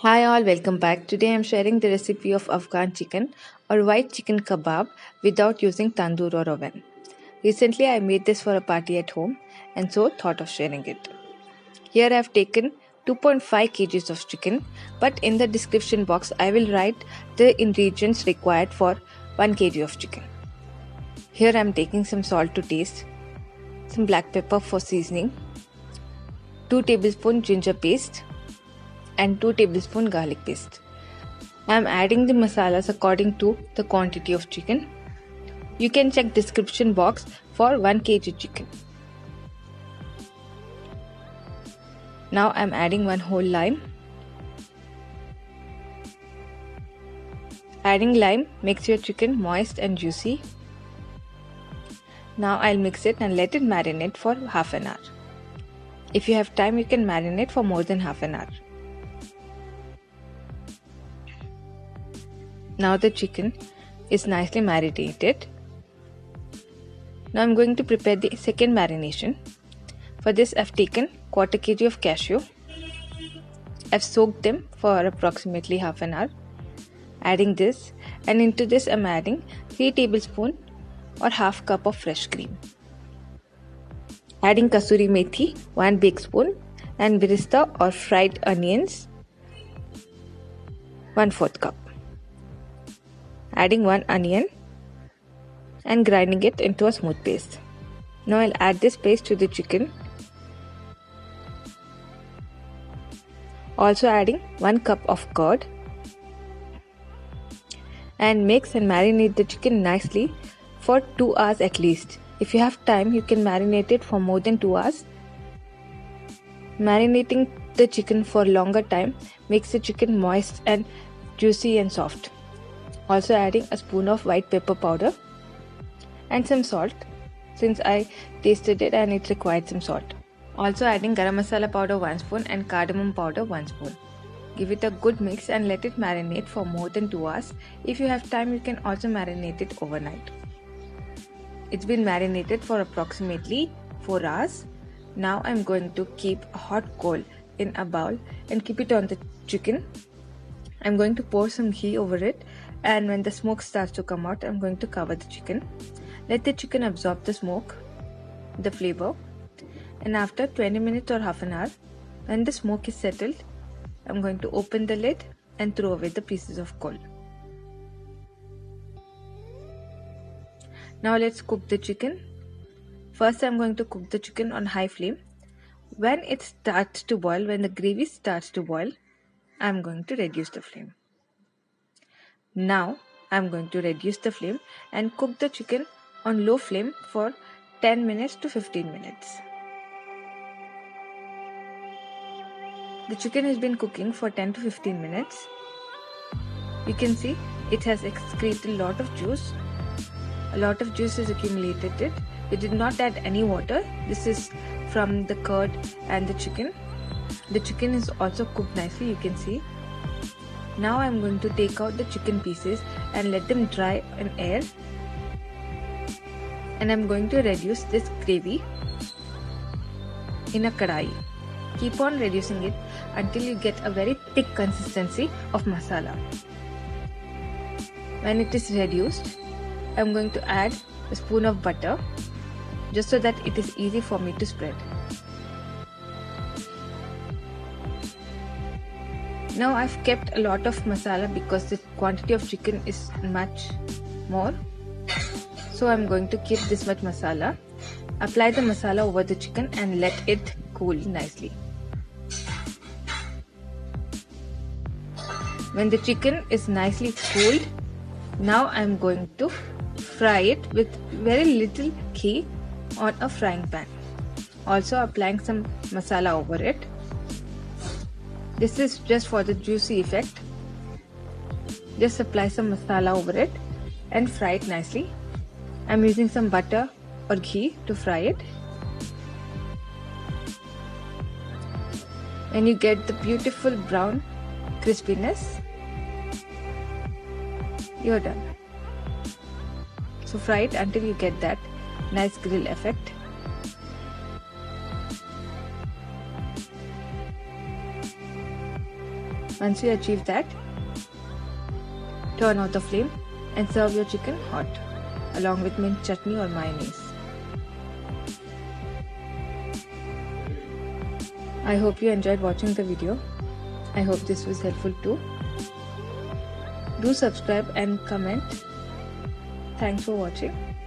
Hi all, welcome back. Today I am sharing the recipe of Afghan chicken or white chicken kebab without using tandoor or oven. Recently I made this for a party at home and so thought of sharing it. Here I have taken 2.5 kgs of chicken, but in the description box I will write the ingredients required for 1 kg of chicken. Here I am taking some salt to taste, some black pepper for seasoning, 2 tablespoons ginger paste, and 2 tablespoons garlic paste. I am adding the masalas according to the quantity of chicken. You can check description box for 1 kg chicken. Now I am adding 1 whole lime. Adding lime makes your chicken moist and juicy. Now I'll mix it and let it marinate for half an hour. If you have time, you can marinate for more than half an hour. Now the chicken is nicely marinated. Now I'm going to prepare the second marination. For this I've taken quarter kg of cashew. I've soaked them for approximately half an hour. Adding this, and into this I'm adding 3 tablespoons or half cup of fresh cream. Adding kasuri methi 1 big spoon and birista or fried onions 1/4 cup. Adding 1 onion and grinding it into a smooth paste. Now I'll add this paste to the chicken. Also adding 1 cup of curd. And mix and marinate the chicken nicely for 2 hours at least. If you have time, you can marinate it for more than 2 hours. Marinating the chicken for longer time makes the chicken moist and juicy and soft. Also adding a spoon of white pepper powder and some salt, since I tasted it and it required some salt. Also adding garam masala powder 1 spoon and cardamom powder 1 spoon. Give it a good mix and let it marinate for more than 2 hours. If you have time, you can also marinate it overnight. It's been marinated for approximately 4 hours. Now I'm going to keep a hot coal in a bowl and keep it on the chicken. I'm going to pour some ghee over it, and when the smoke starts to come out, I'm going to cover the chicken. Let the chicken absorb the smoke, the flavor, and after 20 minutes or half an hour, when the smoke is settled, I'm going to open the lid and throw away the pieces of coal. Now let's cook the chicken. First I'm going to cook the chicken on high flame. When it starts to boil, when the gravy starts to boil, I'm going to reduce the flame. Now I'm going to reduce the flame and cook the chicken on low flame for 10 minutes to 15 minutes. The chicken has been cooking for 10 to 15 minutes. You can see it has excreted a lot of juice. A lot of juice is accumulated it. We did not add any water. This is from the curd and the chicken. The chicken is also cooked nicely, you can see. Now I am going to take out the chicken pieces and let them dry in air. And I am going to reduce this gravy in a kadai. Keep on reducing it until you get a very thick consistency of masala. When it is reduced, I am going to add a spoon of butter just so that it is easy for me to spread. Now I've kept a lot of masala because the quantity of chicken is much more. So I'm going to keep this much masala. Apply the masala over the chicken and let it cool nicely. When the chicken is nicely cooled, now I'm going to fry it with very little ghee on a frying pan. Also applying some masala over it. This is just for the juicy effect. Just apply some masala over it and fry it nicely. I'm using some butter or ghee to fry it. When you get the beautiful brown crispiness, you're done. So fry it until you get that nice grill effect. Once you achieve that, turn off the flame and serve your chicken hot along with mint chutney or mayonnaise. I hope you enjoyed watching the video. I hope this was helpful too. Do subscribe and comment. Thanks for watching.